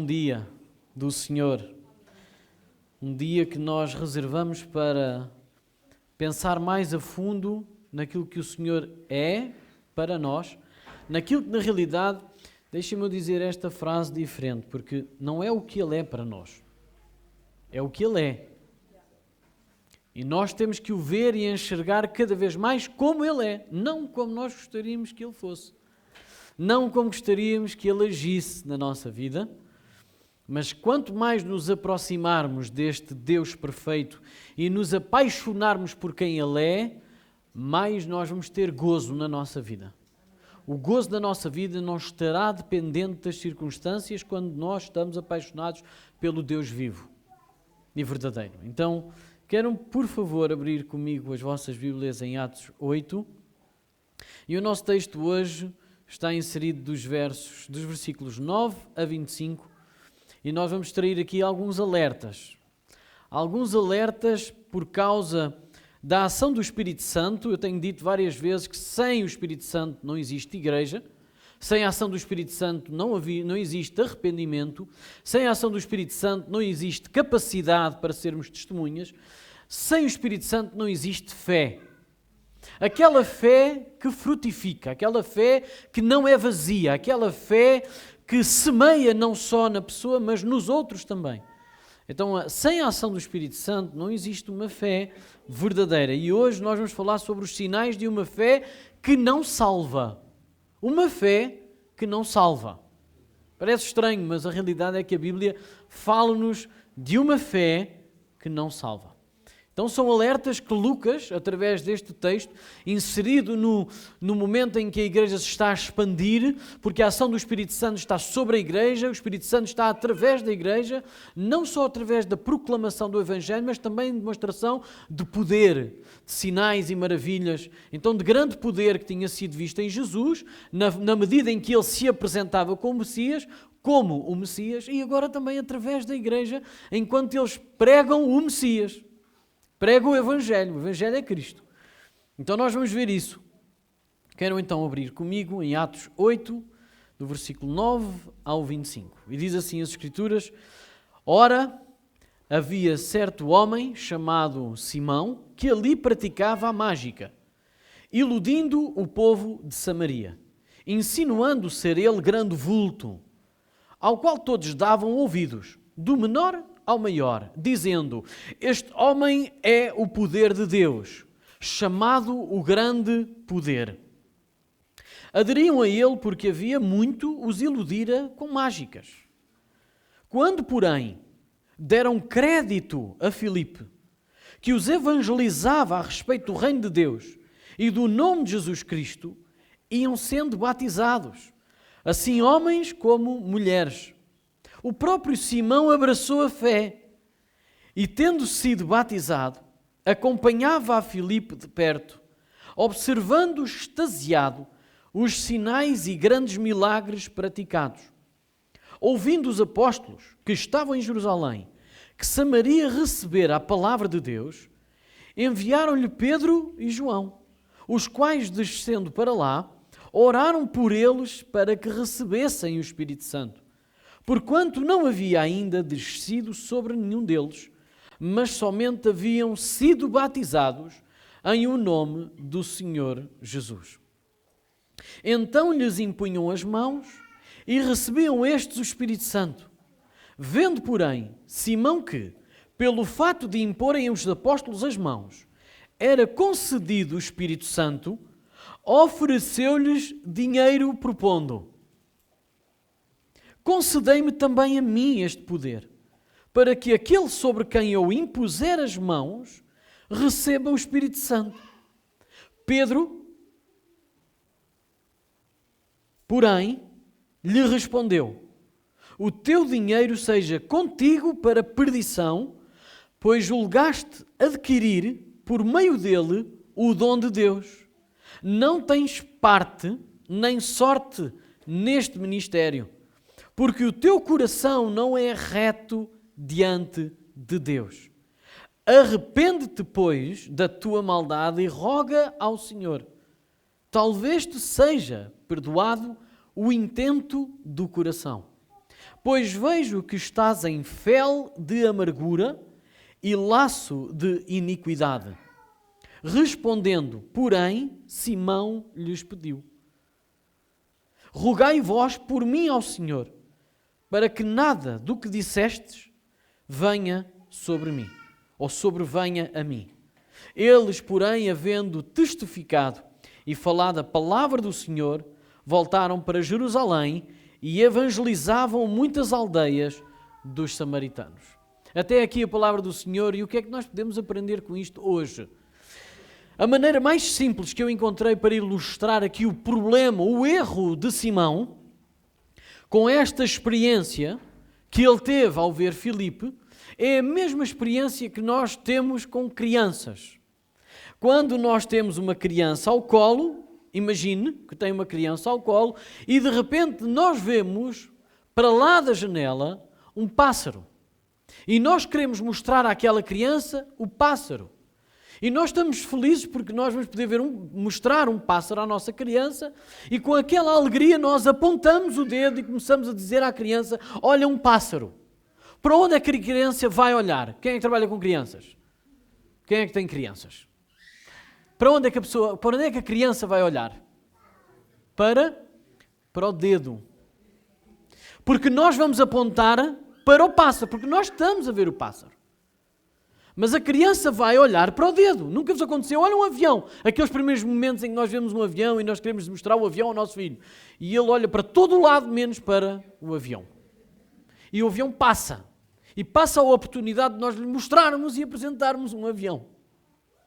dia do Senhor, um dia que nós reservamos para pensar mais a fundo naquilo que o Senhor é para nós, naquilo que na realidade, deixem-me dizer esta frase diferente, porque não é o que Ele é para nós, é o que Ele é. E nós temos que o ver e enxergar cada vez mais como Ele é, não como nós gostaríamos que Ele fosse, não como gostaríamos que Ele agisse na nossa vida, mas quanto mais nos aproximarmos deste Deus perfeito e nos apaixonarmos por quem Ele é, mais nós vamos ter gozo na nossa vida. O gozo da nossa vida não estará dependente das circunstâncias quando nós estamos apaixonados pelo Deus vivo e verdadeiro. Então, quero, por favor, abrir comigo as vossas Bíblias em Atos 8. E o nosso texto hoje está inserido dos versículos 9 a 25. E nós vamos trazer aqui alguns alertas. Alguns alertas por causa da ação do Espírito Santo. Eu tenho dito várias vezes que sem o Espírito Santo não existe igreja. Sem a ação do Espírito Santo não existe arrependimento. Sem a ação do Espírito Santo não existe capacidade para sermos testemunhas. Sem o Espírito Santo não existe fé. Aquela fé que frutifica, aquela fé que não é vazia, aquela fé que semeia não só na pessoa, mas nos outros também. Então, sem a ação do Espírito Santo não existe uma fé verdadeira. E hoje nós vamos falar sobre os sinais de uma fé que não salva. Uma fé que não salva. Parece estranho, mas a realidade é que a Bíblia fala-nos de uma fé que não salva. Então são alertas que Lucas, através deste texto, inserido no momento em que a igreja se está a expandir, porque a ação do Espírito Santo está sobre a igreja, o Espírito Santo está através da igreja, não só através da proclamação do Evangelho, mas também de demonstração de poder, de sinais e maravilhas. Então de grande poder que tinha sido visto em Jesus, na medida em que ele se apresentava como o Messias, e agora também através da igreja, enquanto eles pregam o Messias. Prega o Evangelho é Cristo. Então nós vamos ver isso. Quero então abrir comigo em Atos 8, do versículo 9 ao 25. E diz assim as Escrituras: Ora, havia certo homem chamado Simão, que ali praticava a mágica, iludindo o povo de Samaria, insinuando ser ele grande vulto, ao qual todos davam ouvidos, do menor ao maior, dizendo: este homem é o poder de Deus, chamado o grande poder. Aderiam a ele porque havia muito os iludira com mágicas. Quando, porém, deram crédito a Filipe, que os evangelizava a respeito do reino de Deus e do nome de Jesus Cristo, iam sendo batizados, assim homens como mulheres. O próprio Simão abraçou a fé e, tendo sido batizado, acompanhava a Filipe de perto, observando extasiado os sinais e grandes milagres praticados. Ouvindo os apóstolos que estavam em Jerusalém que Samaria recebera a palavra de Deus, enviaram-lhe Pedro e João, os quais, descendo para lá, oraram por eles para que recebessem o Espírito Santo, porquanto não havia ainda descido sobre nenhum deles, mas somente haviam sido batizados em o nome do Senhor Jesus. Então lhes impunham as mãos e recebiam estes o Espírito Santo. Vendo, porém, Simão que, pelo fato de imporem os apóstolos as mãos, era concedido o Espírito Santo, ofereceu-lhes dinheiro propondo: concedei-me também a mim este poder, para que aquele sobre quem eu impuser as mãos receba o Espírito Santo. Pedro, porém, lhe respondeu: o teu dinheiro seja contigo para perdição, pois julgaste adquirir por meio dele o dom de Deus. Não tens parte nem sorte neste ministério, porque o teu coração não é reto diante de Deus. Arrepende-te, pois, da tua maldade e roga ao Senhor. Talvez te seja perdoado o intento do coração. Pois vejo que estás em fel de amargura e laço de iniquidade. Respondendo, porém, Simão lhes pediu: rogai vós por mim ao Senhor, para que nada do que dissestes venha sobre mim, ou sobrevenha a mim. Eles, porém, havendo testificado e falado a palavra do Senhor, voltaram para Jerusalém e evangelizavam muitas aldeias dos samaritanos. Até aqui a palavra do Senhor. E o que é que nós podemos aprender com isto hoje? A maneira mais simples que eu encontrei para ilustrar aqui o problema, o erro de Simão, com esta experiência que ele teve ao ver Filipe, é a mesma experiência que nós temos com crianças. Quando nós temos uma criança ao colo, imagine que tem uma criança ao colo e de repente nós vemos para lá da janela um pássaro. E nós queremos mostrar àquela criança o pássaro. E nós estamos felizes porque nós vamos poder mostrar um pássaro à nossa criança e com aquela alegria nós apontamos o dedo e começamos a dizer à criança: olha, um pássaro. Para onde é que a criança vai olhar? Quem é que trabalha com crianças? Quem é que tem crianças? Para onde é que a criança vai olhar? Para o dedo. Porque nós vamos apontar para o pássaro, porque nós estamos a ver o pássaro. Mas a criança vai olhar para o dedo. Nunca vos aconteceu? Olha um avião. Aqueles primeiros momentos em que nós vemos um avião e nós queremos mostrar o avião ao nosso filho. E ele olha para todo o lado, menos para o avião. E o avião passa. E passa a oportunidade de nós lhe mostrarmos e apresentarmos um avião.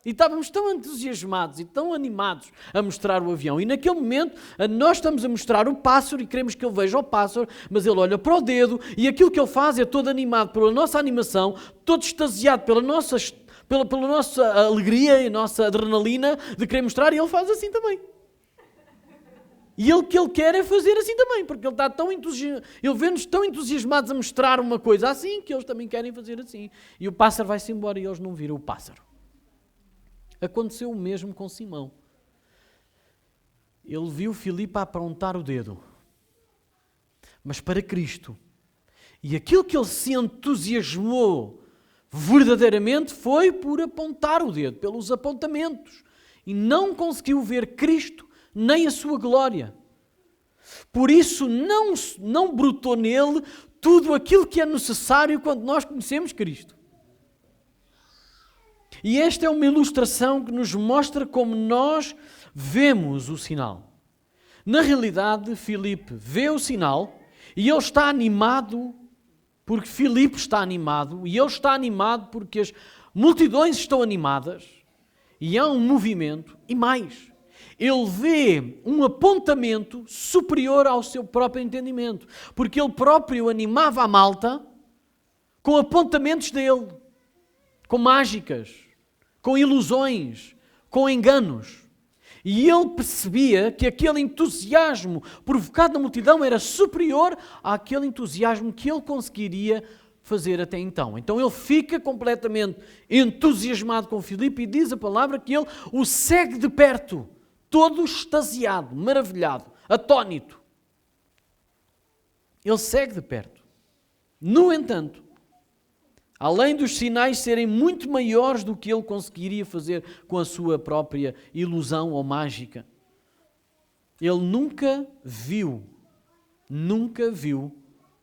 E estávamos tão entusiasmados e tão animados a mostrar o avião. E naquele momento, nós estamos a mostrar o pássaro e queremos que ele veja o pássaro, mas ele olha para o dedo e aquilo que ele faz é todo animado pela nossa animação, todo extasiado pela nossa alegria e nossa adrenalina de querer mostrar, e ele faz assim também. E o que ele quer é fazer assim também, porque ele está tão ele vê-nos tão entusiasmados a mostrar uma coisa assim, que eles também querem fazer assim. E o pássaro vai-se embora e eles não viram o pássaro. Aconteceu o mesmo com Simão. Ele viu Filipe a apontar o dedo, mas para Cristo. E aquilo que ele se entusiasmou verdadeiramente foi por apontar o dedo, pelos apontamentos. E não conseguiu ver Cristo nem a sua glória. Por isso não brotou nele tudo aquilo que é necessário quando nós conhecemos Cristo. E esta é uma ilustração que nos mostra como nós vemos o sinal. Na realidade, Filipe vê o sinal e ele está animado porque Filipe está animado e ele está animado porque as multidões estão animadas e há um movimento e mais. Ele vê um apontamento superior ao seu próprio entendimento, porque ele próprio animava a malta com apontamentos dele, com mágicas, com ilusões, com enganos. E ele percebia que aquele entusiasmo provocado na multidão era superior àquele entusiasmo que ele conseguiria fazer até então. Então ele fica completamente entusiasmado com Filipe e diz a palavra que ele o segue de perto, todo extasiado, maravilhado, atónito. Ele segue de perto. No entanto, além dos sinais serem muito maiores do que ele conseguiria fazer com a sua própria ilusão ou mágica, ele nunca viu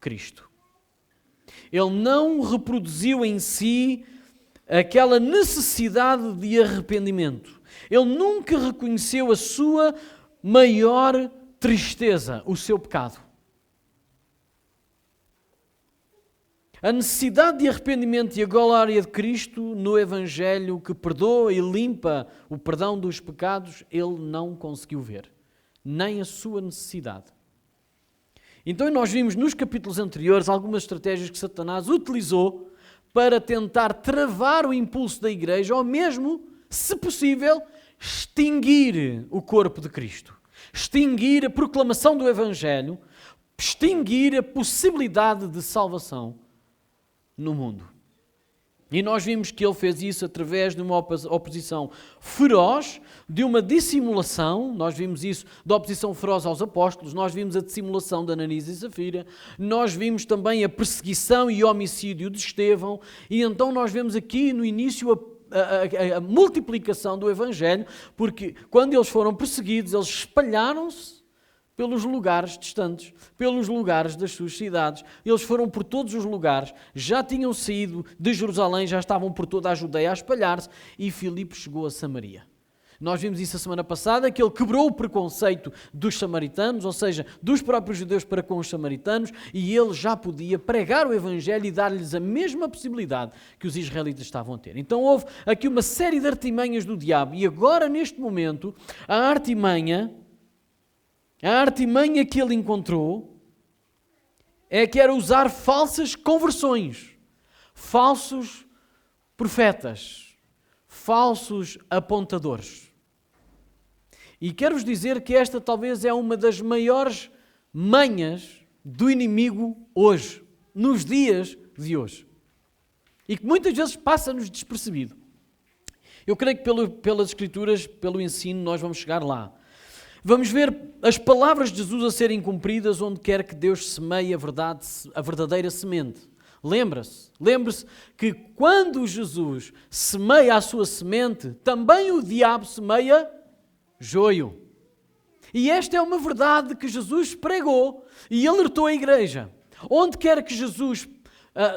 Cristo. Ele não reproduziu em si aquela necessidade de arrependimento. Ele nunca reconheceu a sua maior tristeza, o seu pecado. A necessidade de arrependimento e a glória de Cristo no Evangelho que perdoa e limpa o perdão dos pecados, ele não conseguiu ver, nem a sua necessidade. Então nós vimos nos capítulos anteriores algumas estratégias que Satanás utilizou para tentar travar o impulso da igreja ou mesmo, se possível, extinguir o corpo de Cristo, extinguir a proclamação do Evangelho, extinguir a possibilidade de salvação no mundo. E nós vimos que ele fez isso através de uma oposição feroz, de uma dissimulação. Nós vimos isso da oposição feroz aos apóstolos, nós vimos a dissimulação de Ananias e Safira, nós vimos também a perseguição e homicídio de Estevão, e então nós vemos aqui no início a multiplicação do Evangelho, porque quando eles foram perseguidos, eles espalharam-se pelos lugares distantes, pelos lugares das suas cidades. Eles foram por todos os lugares, já tinham saído de Jerusalém, já estavam por toda a Judeia a espalhar-se, e Filipe chegou a Samaria. Nós vimos isso a semana passada, que ele quebrou o preconceito dos samaritanos, ou seja, dos próprios judeus para com os samaritanos, e ele já podia pregar o Evangelho e dar-lhes a mesma possibilidade que os israelitas estavam a ter. Então houve aqui uma série de artimanhas do diabo, e agora, neste momento, a artimanha que ele encontrou é que era usar falsas conversões, falsos profetas, falsos apontadores. E quero-vos dizer que esta talvez é uma das maiores manhas do inimigo hoje, nos dias de hoje. E que muitas vezes passa-nos despercebido. Eu creio que pelas Escrituras, pelo ensino, nós vamos chegar lá. Vamos ver as palavras de Jesus a serem cumpridas onde quer que Deus semeie a verdadeira semente. Lembre-se que quando Jesus semeia a sua semente, também o diabo semeia joio. E esta é uma verdade que Jesus pregou e alertou a igreja. Onde quer que Jesus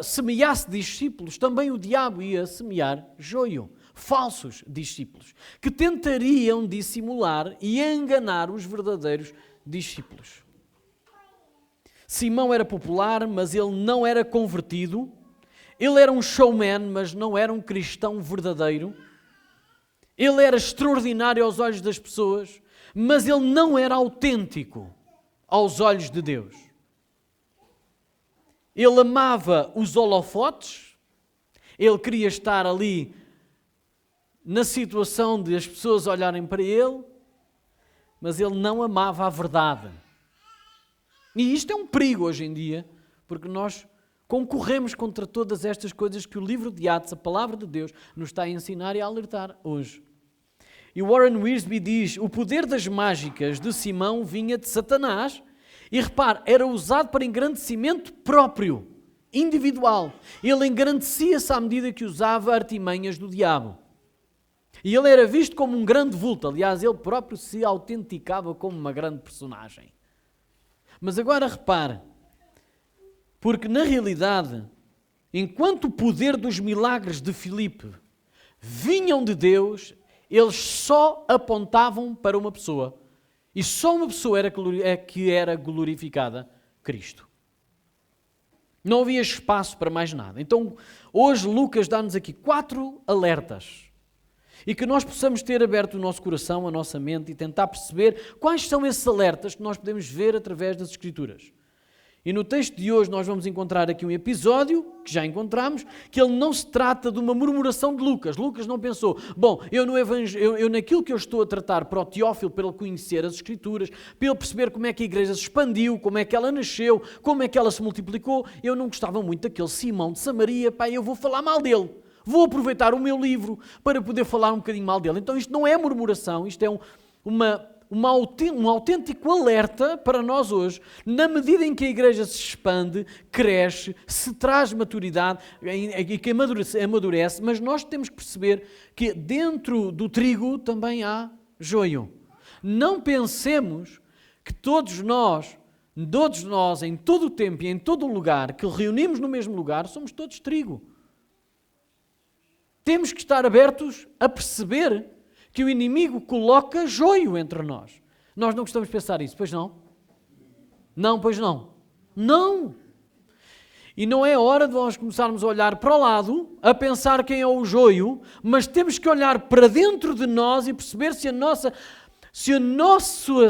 semeasse discípulos, também o diabo ia semear joio. Falsos discípulos, que tentariam dissimular e enganar os verdadeiros discípulos. Simão era popular, mas ele não era convertido. Ele era um showman, mas não era um cristão verdadeiro. Ele era extraordinário aos olhos das pessoas, mas ele não era autêntico aos olhos de Deus. Ele amava os holofotes, ele queria estar ali na situação de as pessoas olharem para ele, mas ele não amava a verdade. E isto é um perigo hoje em dia, porque nós concorremos contra todas estas coisas que o livro de Atos, a palavra de Deus, nos está a ensinar e a alertar hoje. E Warren Wiersbe diz, o poder das mágicas de Simão vinha de Satanás, e repare, era usado para engrandecimento próprio, individual. Ele engrandecia-se à medida que usava artimanhas do diabo. E ele era visto como um grande vulto. Aliás, ele próprio se autenticava como uma grande personagem. Mas agora repare, porque na realidade, enquanto o poder dos milagres de Filipe vinham de Deus, eles só apontavam para uma pessoa. E só uma pessoa que era glorificada, Cristo. Não havia espaço para mais nada. Então, hoje Lucas dá-nos aqui 4 alertas. E que nós possamos ter aberto o nosso coração, a nossa mente e tentar perceber quais são esses alertas que nós podemos ver através das Escrituras. E no texto de hoje nós vamos encontrar aqui um episódio, que já encontramos, que ele não se trata de uma murmuração de Lucas. Lucas não pensou, bom, eu naquilo que eu estou a tratar para o Teófilo, para ele conhecer as Escrituras, para ele perceber como é que a igreja se expandiu, como é que ela nasceu, como é que ela se multiplicou, eu não gostava muito daquele Simão de Samaria, pá, eu vou falar mal dele. Vou aproveitar o meu livro para poder falar um bocadinho mal dele. Então isto não é murmuração, isto é um autêntico alerta para nós hoje, na medida em que a igreja se expande, cresce, se traz maturidade e que amadurece, mas nós temos que perceber que dentro do trigo também há joio. Não pensemos que todos nós, em todo o tempo e em todo o lugar, que reunimos no mesmo lugar, somos todos trigo. Temos que estar abertos a perceber que o inimigo coloca joio entre nós. Nós não gostamos de pensar isso, pois não? Não, pois não. Não! E não é hora de nós começarmos a olhar para o lado, a pensar quem é o joio, mas temos que olhar para dentro de nós e perceber se a nossa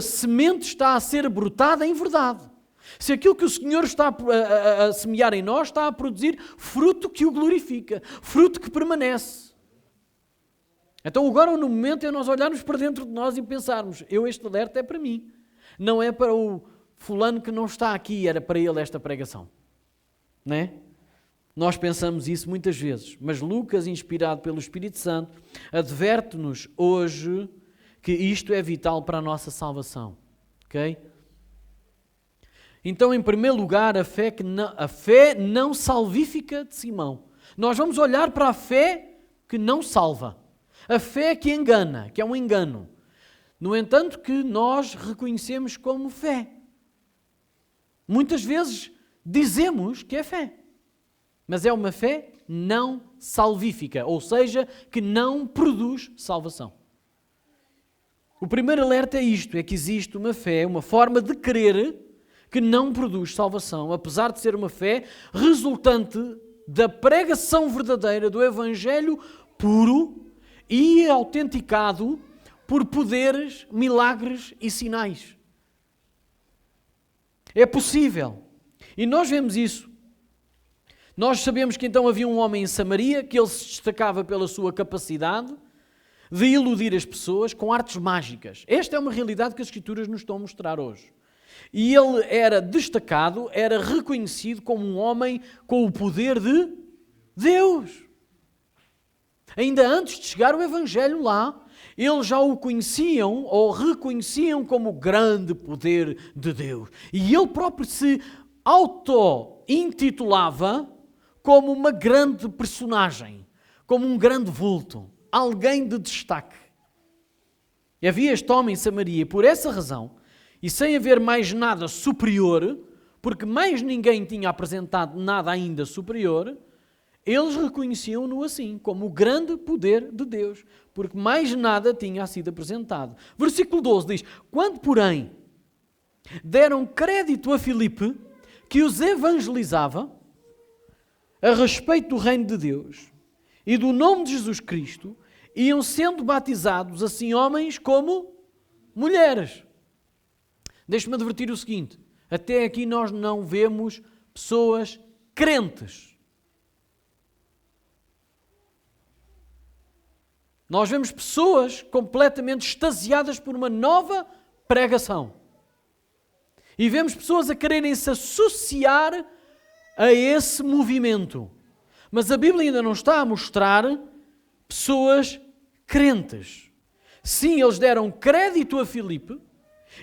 semente está a ser brotada em verdade. Se aquilo que o Senhor está a semear em nós está a produzir fruto que o glorifica, fruto que permanece. Então agora no momento é nós olharmos para dentro de nós e pensarmos, este alerta é para mim, não é para o fulano que não está aqui, era para ele esta pregação. Não é? Nós pensamos isso muitas vezes, mas Lucas, inspirado pelo Espírito Santo, adverte-nos hoje que isto é vital para a nossa salvação. Ok? Então, em primeiro lugar, a fé não salvífica de Simão. Nós vamos olhar para a fé que não salva. A fé que engana, que é um engano. No entanto, que nós reconhecemos como fé. Muitas vezes dizemos que é fé, mas é uma fé não salvífica, ou seja, que não produz salvação. O primeiro alerta é isto, é que existe uma fé, uma forma de crer que não produz salvação, apesar de ser uma fé resultante da pregação verdadeira do Evangelho puro e autenticado por poderes, milagres e sinais. É possível. E nós vemos isso. Nós sabemos que então havia um homem em Samaria que ele se destacava pela sua capacidade de iludir as pessoas com artes mágicas. Esta é uma realidade que as Escrituras nos estão a mostrar hoje. E ele era destacado, era reconhecido como um homem com o poder de Deus. Ainda antes de chegar o Evangelho lá, eles já o conheciam ou reconheciam como o grande poder de Deus. E ele próprio se auto-intitulava como uma grande personagem, como um grande vulto, alguém de destaque. E havia este homem em Samaria, por essa razão, e sem haver mais nada superior, porque mais ninguém tinha apresentado nada ainda superior, eles reconheciam-no assim, como o grande poder de Deus, porque mais nada tinha sido apresentado. Versículo 12 diz: quando, porém, deram crédito a Filipe, que os evangelizava a respeito do reino de Deus e do nome de Jesus Cristo, iam sendo batizados assim homens como mulheres. Deixe-me advertir o seguinte: até aqui nós não vemos pessoas crentes. Nós vemos pessoas completamente extasiadas por uma nova pregação. E vemos pessoas a quererem se associar a esse movimento. Mas a Bíblia ainda não está a mostrar pessoas crentes. Sim, eles deram crédito a Filipe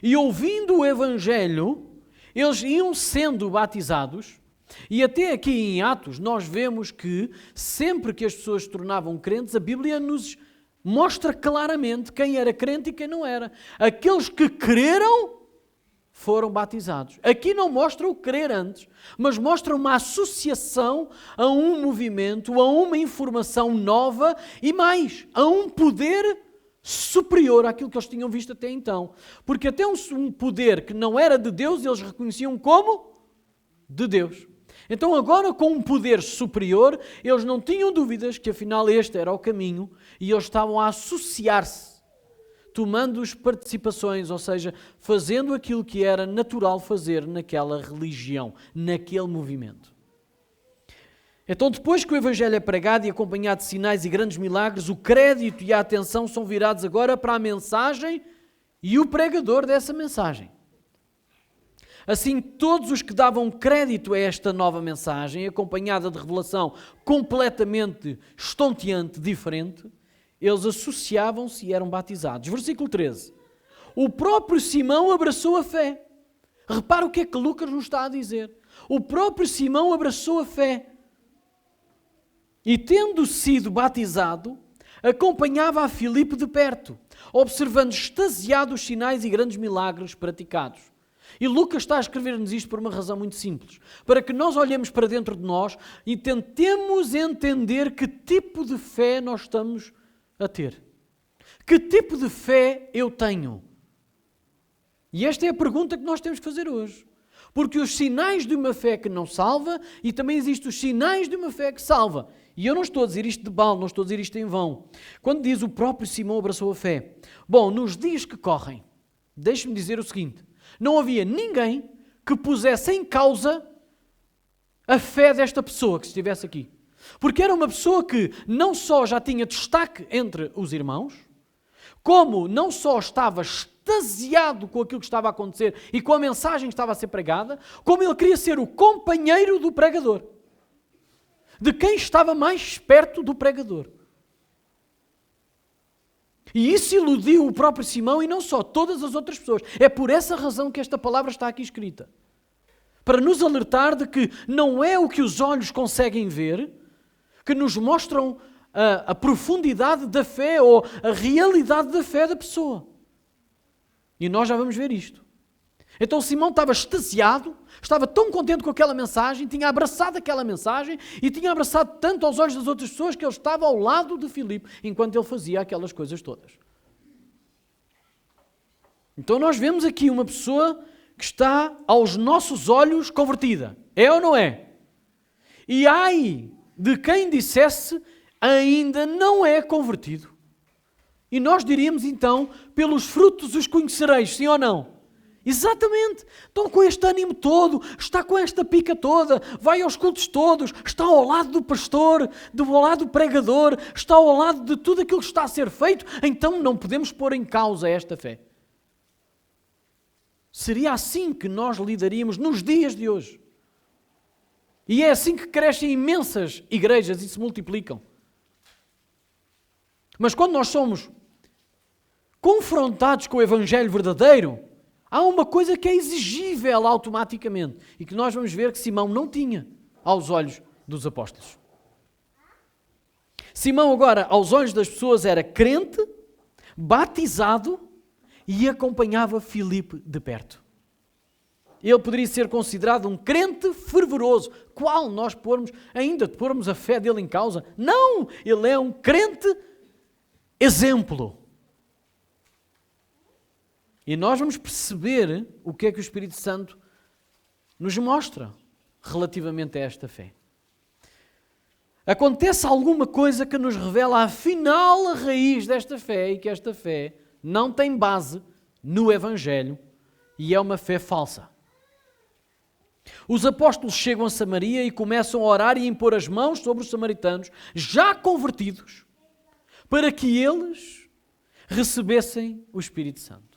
e, ouvindo o Evangelho, eles iam sendo batizados. E até aqui em Atos nós vemos que sempre que as pessoas se tornavam crentes, a Bíblia nos mostra claramente quem era crente e quem não era. Aqueles que creram foram batizados. Aqui não mostra o crer antes, mas mostra uma associação a um movimento, a uma informação nova e mais, a um poder superior àquilo que eles tinham visto até então. Porque até um poder que não era de Deus, eles reconheciam como de Deus. Então agora, com um poder superior, eles não tinham dúvidas que afinal este era o caminho e eles estavam a associar-se, tomando as participações, ou seja, fazendo aquilo que era natural fazer naquela religião, naquele movimento. Então, depois que o Evangelho é pregado e acompanhado de sinais e grandes milagres, o crédito e a atenção são virados agora para a mensagem e o pregador dessa mensagem. Assim, todos os que davam crédito a esta nova mensagem, acompanhada de revelação completamente estonteante, diferente, eles associavam-se e eram batizados. Versículo 13. O próprio Simão abraçou a fé. Repara o que é que Lucas nos está a dizer. O próprio Simão abraçou a fé. E tendo sido batizado, acompanhava a Filipe de perto, observando extasiado os sinais e grandes milagres praticados. E Lucas está a escrever-nos isto por uma razão muito simples. Para que nós olhemos para dentro de nós e tentemos entender que tipo de fé nós estamos a ter. Que tipo de fé eu tenho? E esta é a pergunta que nós temos que fazer hoje. Porque os sinais de uma fé que não salva e também existem os sinais de uma fé que salva. E eu não estou a dizer isto de balde, não estou a dizer isto em vão. Quando diz o próprio Simão abraçou a fé. Bom, nos dias que correm, deixe-me dizer o seguinte. Não havia ninguém que pusesse em causa a fé desta pessoa que estivesse aqui. Porque era uma pessoa que não só já tinha destaque entre os irmãos, como não só estava extasiado com aquilo que estava a acontecer e com a mensagem que estava a ser pregada, como ele queria ser o companheiro do pregador. de quem estava mais perto do pregador. E isso iludiu o próprio Simão e não só, todas as outras pessoas. É por essa razão que esta palavra está aqui escrita. Para nos alertar de que não é o que os olhos conseguem ver que nos mostram a profundidade da fé ou a realidade da fé da pessoa. E nós já vamos ver isto. Então Simão estava extasiado, estava tão contente com aquela mensagem, tinha abraçado aquela mensagem e tinha abraçado tanto aos olhos das outras pessoas que ele estava ao lado de Filipe enquanto ele fazia aquelas coisas todas. Então nós vemos aqui uma pessoa que está aos nossos olhos convertida. É ou não é? E ai de quem dissesse ainda não é convertido. E nós diríamos então, pelos frutos os conhecereis, sim ou não? Exatamente. Estão com este ânimo todo, está com esta pica toda, vai aos cultos todos, está ao lado do pastor, ao lado do pregador, está ao lado de tudo aquilo que está a ser feito, então não podemos pôr em causa esta fé. Seria assim que nós lidaríamos nos dias de hoje. E é assim que crescem imensas igrejas e se multiplicam. Mas quando nós somos confrontados com o Evangelho verdadeiro, há uma coisa que é exigível automaticamente e que nós vamos ver que Simão não tinha aos olhos dos apóstolos. Simão agora, aos olhos das pessoas, era crente, batizado e acompanhava Filipe de perto. Ele poderia ser considerado um crente fervoroso. Qual nós ainda pormos a fé dele em causa? Não! Ele é um crente exemplo. E nós vamos perceber o que é que o Espírito Santo nos mostra relativamente a esta fé. Acontece alguma coisa que nos revela afinal a raiz desta fé e que esta fé não tem base no Evangelho e é uma fé falsa. Os apóstolos chegam a Samaria e começam a orar e a impor as mãos sobre os samaritanos, já convertidos, para que eles recebessem o Espírito Santo.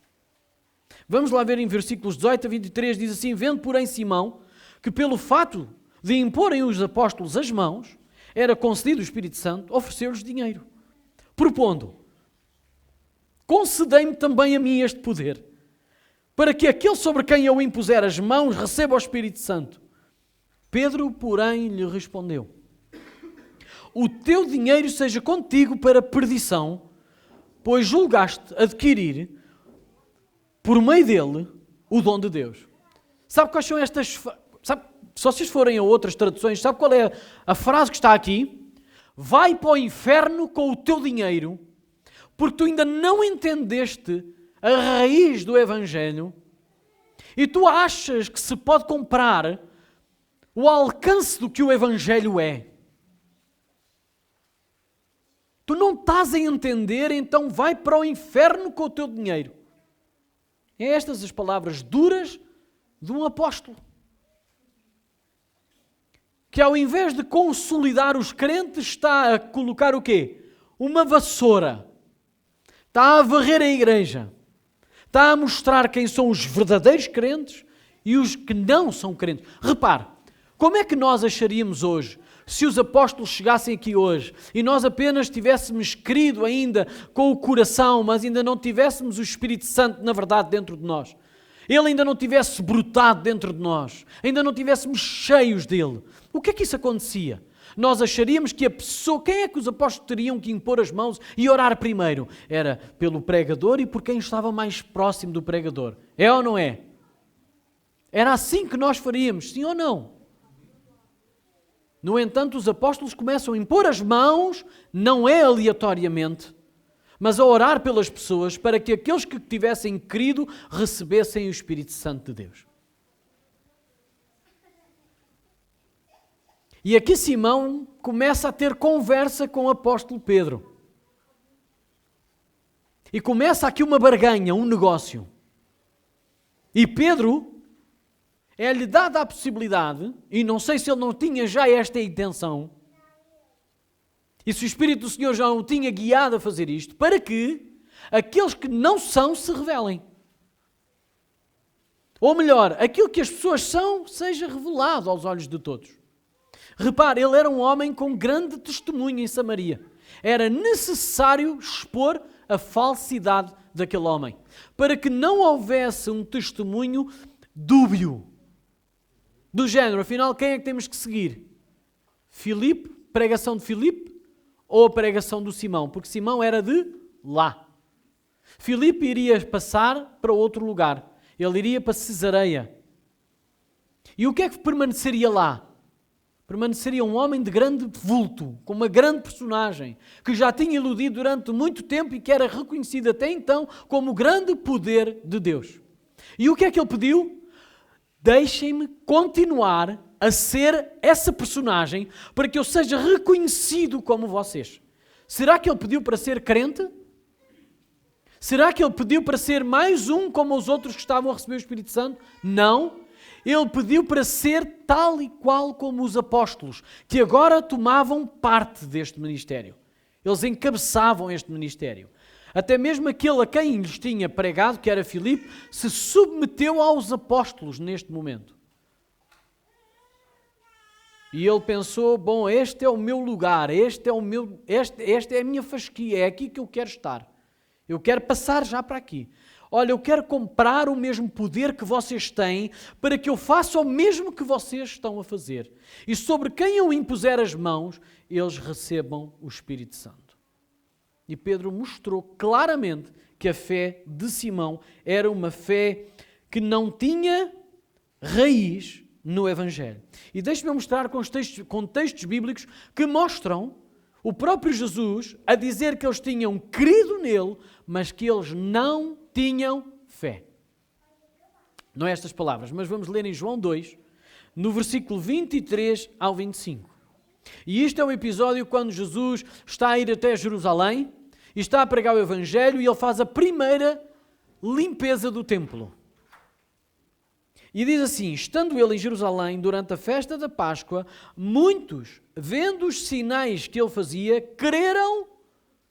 Vamos lá ver em versículos 18 a 23, diz assim: vendo, porém, Simão, que pelo fato de imporem os apóstolos as mãos, era concedido o Espírito Santo, ofereceu-lhes dinheiro, propondo: concedei-me também a mim este poder, para que aquele sobre quem eu impuser as mãos receba o Espírito Santo. Pedro, porém, lhe respondeu: o teu dinheiro seja contigo para perdição, pois julgaste adquirir, por meio dele, o dom de Deus. Sabe quais são estas... se vocês forem a outras traduções, sabe qual é a frase que está aqui? Vai para o inferno com o teu dinheiro, porque tu ainda não entendeste a raiz do Evangelho e tu achas que se pode comprar o alcance do que o Evangelho é. Tu não estás a entender, então vai para o inferno com o teu dinheiro. É estas as palavras duras de um apóstolo. Que ao invés de consolidar os crentes, está a colocar o quê? Uma vassoura. Está a varrer a igreja. Está a mostrar quem são os verdadeiros crentes e os que não são crentes. Repare, como é que nós acharíamos hoje, se os apóstolos chegassem aqui hoje e nós apenas tivéssemos crido ainda com o coração, mas ainda não tivéssemos o Espírito Santo, na verdade, dentro de nós? Ele ainda não tivesse brotado dentro de nós, ainda não tivéssemos cheios dele. O que é que isso acontecia? Nós acharíamos que a pessoa, quem é que os apóstolos teriam que impor as mãos e orar primeiro? Era pelo pregador e por quem estava mais próximo do pregador. É ou não é? Era assim que nós faríamos, sim ou não? No entanto, os apóstolos começam a impor as mãos, não é aleatoriamente, mas a orar pelas pessoas para que aqueles que tivessem crido recebessem o Espírito Santo de Deus. E aqui Simão começa a ter conversa com o apóstolo Pedro. E começa aqui uma barganha, um negócio. E Pedro é-lhe dada a possibilidade, e não sei se ele não tinha já esta intenção, e se o Espírito do Senhor já o tinha guiado a fazer isto, para que aqueles que não são se revelem. Ou melhor, aquilo que as pessoas são seja revelado aos olhos de todos. Repare, ele era um homem com grande testemunho em Samaria. Era necessário expor a falsidade daquele homem, para que não houvesse um testemunho dúbio. Do género, afinal, quem é que temos que seguir? Filipe, pregação de Filipe, ou a pregação do Simão? Porque Simão era de lá. Filipe iria passar para outro lugar. Ele iria para Cesareia. E o que é que permaneceria lá? Permaneceria um homem de grande vulto, com uma grande personagem, que já tinha iludido durante muito tempo e que era reconhecido até então como o grande poder de Deus. E o que é que ele pediu? Deixem-me continuar a ser essa personagem para que eu seja reconhecido como vocês. Será que ele pediu para ser crente? Será que ele pediu para ser mais um como os outros que estavam a receber o Espírito Santo? Não. Ele pediu para ser tal e qual como os apóstolos, que agora tomavam parte deste ministério. Eles encabeçavam este ministério. Até mesmo aquele a quem lhes tinha pregado, que era Filipe, se submeteu aos apóstolos neste momento. E ele pensou, bom, este é o meu lugar, esta é a minha fasquia, é aqui que eu quero estar. Eu quero passar já para aqui. Olha, eu quero comprar o mesmo poder que vocês têm para que eu faça o mesmo que vocês estão a fazer. E sobre quem eu impuser as mãos, eles recebam o Espírito Santo. E Pedro mostrou claramente que a fé de Simão era uma fé que não tinha raiz no Evangelho. E deixe-me mostrar com textos bíblicos que mostram o próprio Jesus a dizer que eles tinham crido nele, mas que eles não tinham fé. Não é estas palavras, mas vamos ler em João 2, no versículo 23 ao 25. E isto é um episódio quando Jesus está a ir até Jerusalém e está a pregar o Evangelho e ele faz a primeira limpeza do templo. E diz assim, estando ele em Jerusalém durante a festa da Páscoa, muitos, vendo os sinais que ele fazia, creram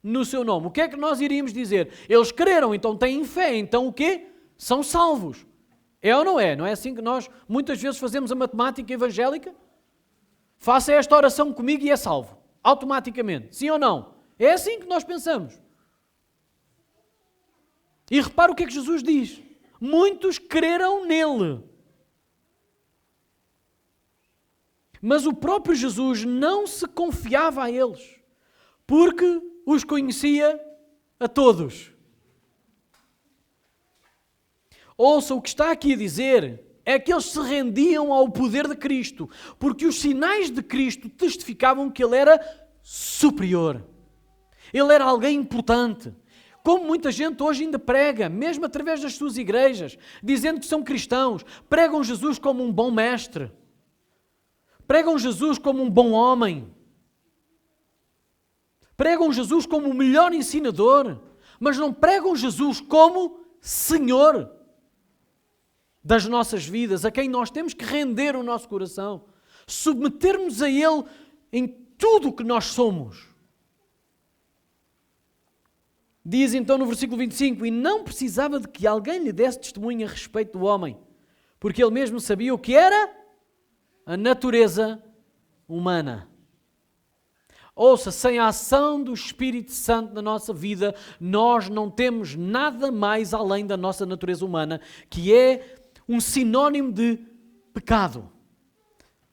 no seu nome. O que é que nós iríamos dizer? Eles creram, então têm fé, então o quê? São salvos. É ou não é? Não é assim que nós muitas vezes fazemos a matemática evangélica? Faça esta oração comigo e é salvo. Automaticamente. Sim ou não? É assim que nós pensamos. E repara o que é que Jesus diz. Muitos creram nele. Mas o próprio Jesus não se confiava a eles, porque os conhecia a todos. Ouça, o que está aqui a dizer é que eles se rendiam ao poder de Cristo, porque os sinais de Cristo testificavam que ele era superior. Ele era alguém importante. Como muita gente hoje ainda prega, mesmo através das suas igrejas, dizendo que são cristãos, pregam Jesus como um bom mestre. Pregam Jesus como um bom homem. Pregam Jesus como o melhor ensinador, mas não pregam Jesus como Senhor das nossas vidas, a quem nós temos que render o nosso coração, submetermos a Ele em tudo o que nós somos. Diz então no versículo 25, e não precisava de que alguém lhe desse testemunho a respeito do homem, porque ele mesmo sabia o que era a natureza humana. Ouça, sem a ação do Espírito Santo na nossa vida, nós não temos nada mais além da nossa natureza humana, que é um sinónimo de pecado.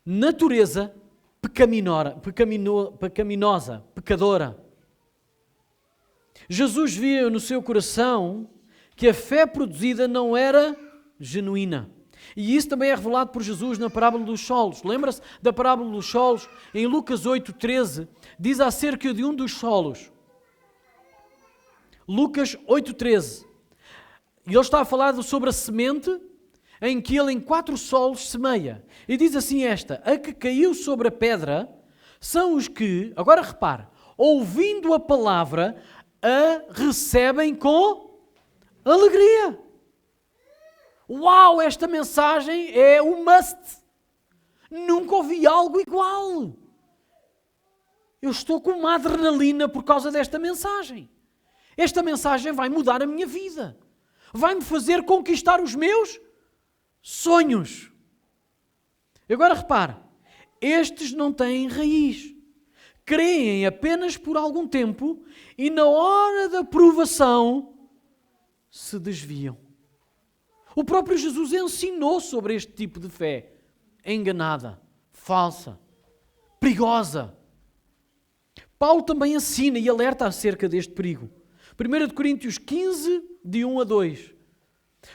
Natureza pecaminosa, pecadora. Jesus via no seu coração que a fé produzida não era genuína. E isso também é revelado por Jesus na parábola dos solos. Lembra-se da parábola dos solos? Em Lucas 8,13, diz acerca de um dos solos. Lucas 8,13. E ele está a falar sobre a semente em que ele em 4 solos semeia. E diz assim esta, a que caiu sobre a pedra são os que, agora repare, ouvindo a palavra, a recebem com alegria. Uau, esta mensagem é um must. Nunca ouvi algo igual. Eu estou com uma adrenalina por causa desta mensagem. Esta mensagem vai mudar a minha vida. Vai-me fazer conquistar os meus sonhos. Agora repare, estes não têm raiz. Creem apenas por algum tempo e na hora da provação se desviam. O próprio Jesus ensinou sobre este tipo de fé enganada, falsa, perigosa. Paulo também ensina e alerta acerca deste perigo. 1 Coríntios 15, de 1 a 2.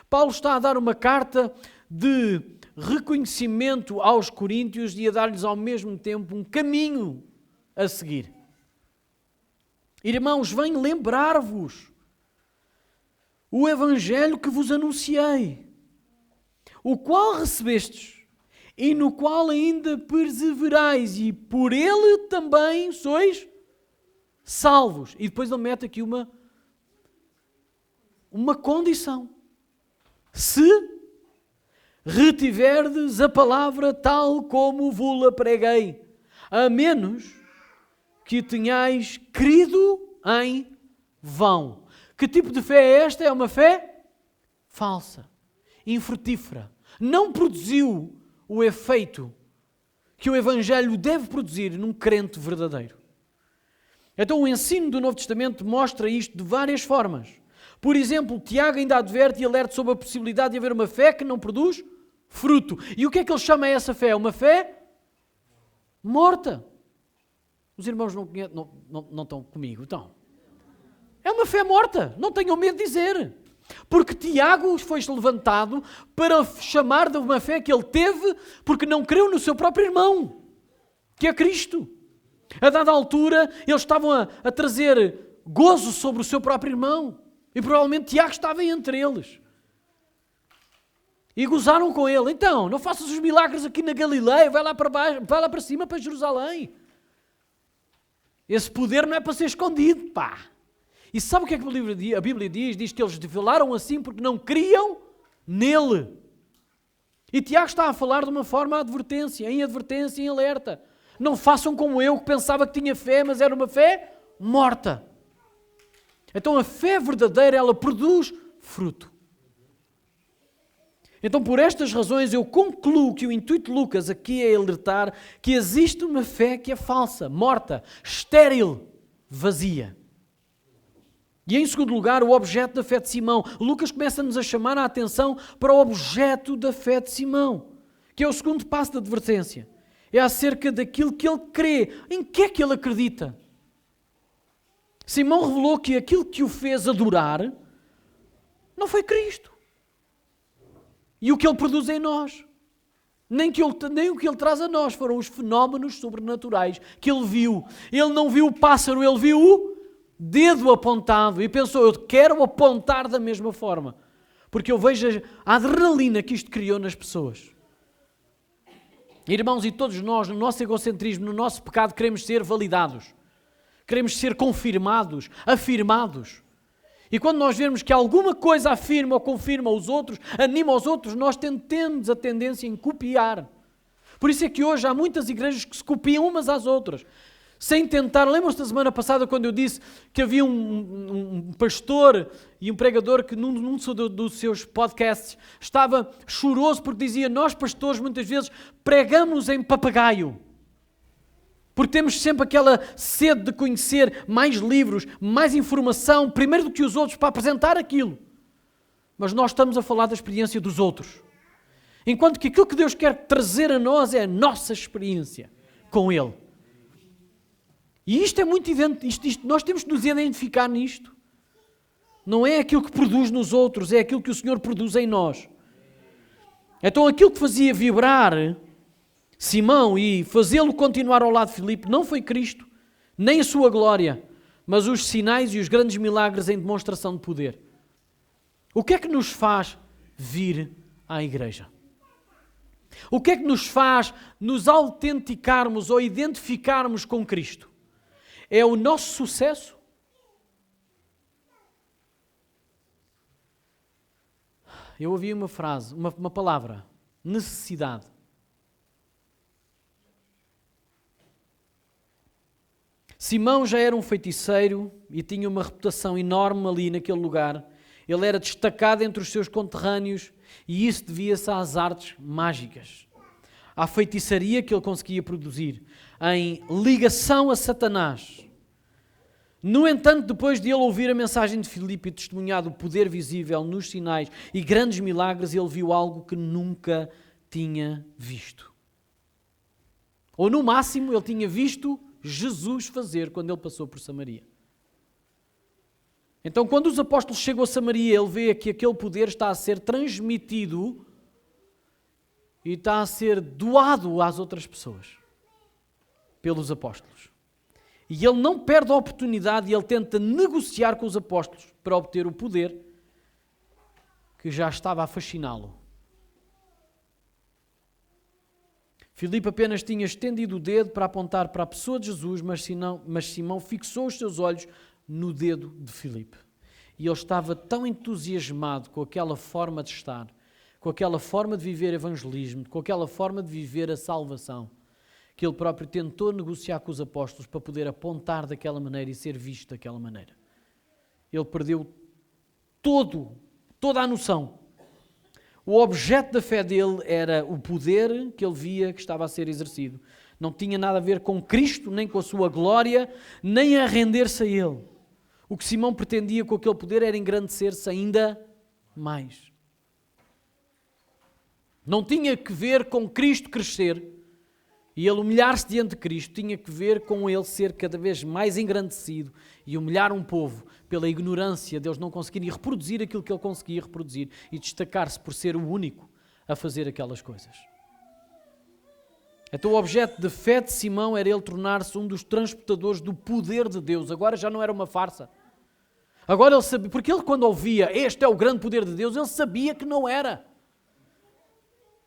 Paulo está a dar uma carta de reconhecimento aos coríntios e a dar-lhes ao mesmo tempo um caminho a seguir. Irmãos, venho lembrar-vos o evangelho que vos anunciei, o qual recebestes e no qual ainda perseverais, e por ele também sois salvos. E depois ele mete aqui uma condição. Se retiverdes a palavra tal como vos-la preguei, a menos que tenhais crido em vão. Que tipo de fé é esta? É uma fé falsa, infrutífera. Não produziu o efeito que o Evangelho deve produzir num crente verdadeiro. Então o ensino do Novo Testamento mostra isto de várias formas. Por exemplo, Tiago ainda adverte e alerta sobre a possibilidade de haver uma fé que não produz fruto. E o que é que ele chama essa fé? Uma fé morta. Os irmãos não estão comigo, estão? É uma fé morta, não tenham medo de dizer. Porque Tiago foi levantado para chamar de uma fé que ele teve porque não creu no seu próprio irmão, que é Cristo. A dada altura, eles estavam a trazer gozo sobre o seu próprio irmão. E provavelmente Tiago estava entre eles. E gozaram com ele. Então, não faças os milagres aqui na Galileia, vai lá para baixo, vai lá para cima, para Jerusalém. Esse poder não é para ser escondido, pá. E sabe o que é que a Bíblia diz? Diz que eles falaram assim porque não criam nele. E Tiago está a falar de uma forma em advertência, em alerta. Não façam como eu, que pensava que tinha fé, mas era uma fé morta. Então a fé verdadeira, ela produz fruto. Então por estas razões eu concluo que o intuito de Lucas aqui é alertar que existe uma fé que é falsa, morta, estéril, vazia. E em segundo lugar, o objeto da fé de Simão. Lucas começa-nos a chamar a atenção para o objeto da fé de Simão, que é o segundo passo da advertência. É acerca daquilo que ele crê. Em que é que ele acredita? Simão revelou que aquilo que o fez adorar não foi Cristo. E o que ele produz em nós. Nem o que ele traz a nós foram os fenómenos sobrenaturais que ele viu. Ele não viu o pássaro, ele viu o dedo apontado e pensou, eu quero apontar da mesma forma. Porque eu vejo a adrenalina que isto criou nas pessoas. Irmãos, e todos nós, no nosso egocentrismo, no nosso pecado, queremos ser validados. Queremos ser confirmados, afirmados. E quando nós vemos que alguma coisa afirma ou confirma os outros, anima os outros, nós temos a tendência em copiar. Por isso é que hoje há muitas igrejas que se copiam umas às outras. Sem tentar, lembram-se da semana passada quando eu disse que havia um pastor e um pregador que num dos seus podcasts estava choroso porque dizia, nós pastores muitas vezes pregamos em papagaio. Porque temos sempre aquela sede de conhecer mais livros, mais informação, primeiro do que os outros para apresentar aquilo. Mas nós estamos a falar da experiência dos outros. Enquanto que aquilo que Deus quer trazer a nós é a nossa experiência com Ele. E isto é muito evidente, nós temos de nos identificar nisto. Não é aquilo que produz nos outros, é aquilo que o Senhor produz em nós. Então aquilo que fazia vibrar Simão e fazê-lo continuar ao lado de Filipe não foi Cristo, nem a sua glória, mas os sinais e os grandes milagres em demonstração de poder. O que é que nos faz vir à igreja? O que é que nos faz nos autenticarmos ou identificarmos com Cristo? É o nosso sucesso? Eu ouvi uma frase, uma palavra, necessidade. Simão já era um feiticeiro e tinha uma reputação enorme ali naquele lugar. Ele era destacado entre os seus conterrâneos e isso devia-se às artes mágicas. à feitiçaria que ele conseguia produzir, em ligação a Satanás. No entanto, depois de ele ouvir a mensagem de Filipe e testemunhar o poder visível nos sinais e grandes milagres, ele viu algo que nunca tinha visto. Ou no máximo, ele tinha visto Jesus fazer quando ele passou por Samaria. Então, quando os apóstolos chegam a Samaria, ele vê que aquele poder está a ser transmitido e está a ser doado às outras pessoas, pelos apóstolos. E ele não perde a oportunidade e ele tenta negociar com os apóstolos para obter o poder que já estava a fasciná-lo. Filipe apenas tinha estendido o dedo para apontar para a pessoa de Jesus, mas Simão fixou os seus olhos no dedo de Filipe. E ele estava tão entusiasmado com aquela forma de estar, com aquela forma de viver evangelismo, com aquela forma de viver a salvação, que ele próprio tentou negociar com os apóstolos para poder apontar daquela maneira e ser visto daquela maneira. Ele perdeu toda a noção. O objeto da fé dele era o poder que ele via que estava a ser exercido. Não tinha nada a ver com Cristo, nem com a sua glória, nem a render-se a Ele. O que Simão pretendia com aquele poder era engrandecer-se ainda mais. Não tinha que ver com Cristo crescer e ele humilhar-se diante de Cristo, tinha que ver com ele ser cada vez mais engrandecido e humilhar um povo pela ignorância deles não conseguirem reproduzir aquilo que ele conseguia reproduzir e destacar-se por ser o único a fazer aquelas coisas. Então o objeto de fé de Simão era ele tornar-se um dos transportadores do poder de Deus. Agora já não era uma farsa. Agora ele sabia, porque ele quando ouvia este é o grande poder de Deus, ele sabia que não era.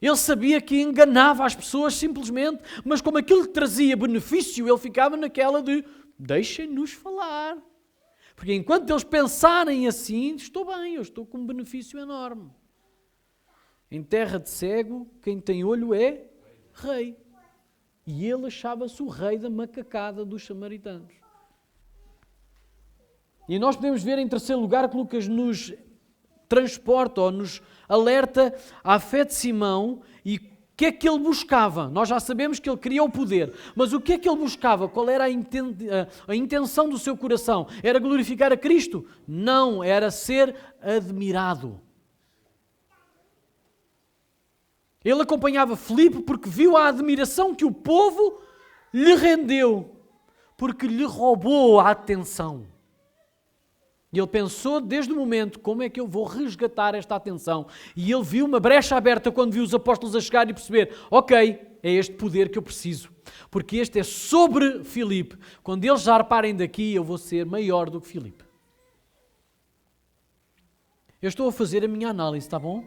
Ele sabia que enganava as pessoas simplesmente, mas como aquilo lhe trazia benefício, ele ficava naquela de deixem-nos falar. Porque enquanto eles pensarem assim, estou bem, eu estou com um benefício enorme. Em terra de cego, quem tem olho é rei. E ele achava-se o rei da macacada dos samaritanos. E nós podemos ver em terceiro lugar que Lucas nos transporta ou nos alerta à fé de Simão e o que é que ele buscava. Nós já sabemos que ele queria o poder, mas o que é que ele buscava? Qual era a intenção do seu coração? Era glorificar a Cristo? Não, era ser admirado. Ele acompanhava Filipe porque viu a admiração que o povo lhe rendeu, porque lhe roubou a atenção. E ele pensou desde o momento, como é que eu vou resgatar esta atenção? E ele viu uma brecha aberta quando viu os apóstolos a chegar e perceber, ok, é este poder que eu preciso, porque este é sobre Filipe. Quando eles já reparem daqui, eu vou ser maior do que Filipe. Eu estou a fazer a minha análise, está bom?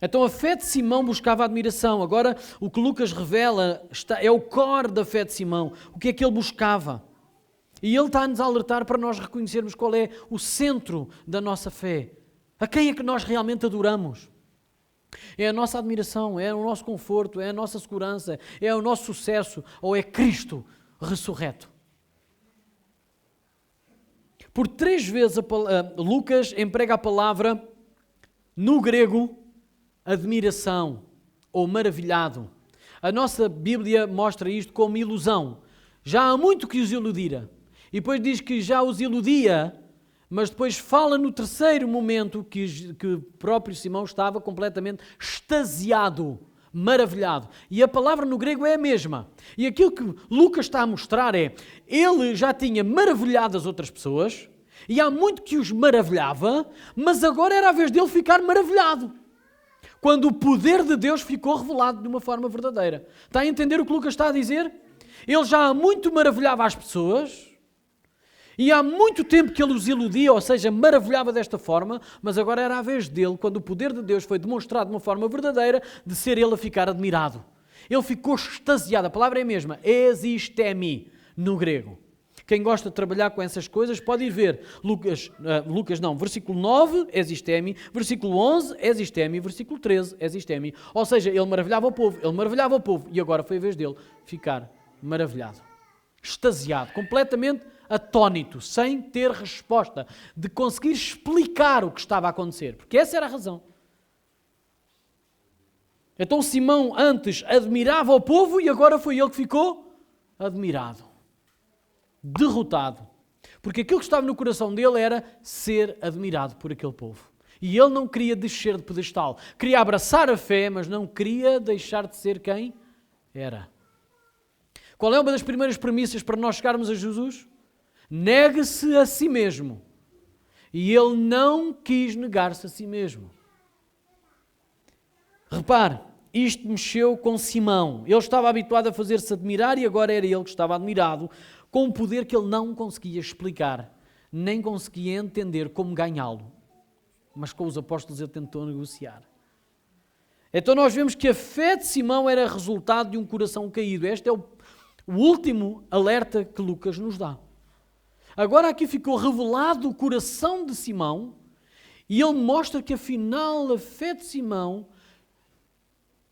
Então a fé de Simão buscava admiração. Agora o que Lucas revela é o core da fé de Simão. O que é que ele buscava? E ele está a nos alertar para nós reconhecermos qual é o centro da nossa fé. A quem é que nós realmente adoramos? É a nossa admiração, é o nosso conforto, é a nossa segurança, é o nosso sucesso ou é Cristo ressurreto? Por 3 vezes Lucas emprega a palavra no grego admiração ou maravilhado. A nossa Bíblia mostra isto como ilusão. Já há muito que os iludira. E depois diz que já os iludia, mas depois fala no terceiro momento que o próprio Simão estava completamente extasiado, maravilhado. E a palavra no grego é a mesma. E aquilo que Lucas está a mostrar é, ele já tinha maravilhado as outras pessoas, e há muito que os maravilhava, mas agora era a vez dele ficar maravilhado. Quando o poder de Deus ficou revelado de uma forma verdadeira. Está a entender o que Lucas está a dizer? Ele já há muito maravilhava as pessoas, e há muito tempo que ele os iludia, ou seja, maravilhava desta forma, mas agora era a vez dele, quando o poder de Deus foi demonstrado de uma forma verdadeira, de ser ele a ficar admirado. Ele ficou extasiado, a palavra é a mesma, existemi, no grego. Quem gosta de trabalhar com essas coisas pode ir ver versículo 9, existemi, versículo 11, existemi, versículo 13, existemi. Ou seja, ele maravilhava o povo, e agora foi a vez dele ficar maravilhado, extasiado, completamente atónito, sem ter resposta, de conseguir explicar o que estava a acontecer, porque essa era a razão. Então Simão antes admirava o povo e agora foi ele que ficou admirado, derrotado. Porque aquilo que estava no coração dele era ser admirado por aquele povo. E ele não queria descer de pedestal. Queria abraçar a fé, mas não queria deixar de ser quem era. Qual é uma das primeiras premissas para nós chegarmos a Jesus? Negue-se a si mesmo. E ele não quis negar-se a si mesmo. Repare, isto mexeu com Simão. Ele estava habituado a fazer-se admirar e agora era ele que estava admirado com um poder que ele não conseguia explicar, nem conseguia entender como ganhá-lo. Mas com os apóstolos ele tentou negociar. Então nós vemos que a fé de Simão era resultado de um coração caído. Este é o último alerta que Lucas nos dá. Agora aqui ficou revelado o coração de Simão e ele mostra que afinal a fé de Simão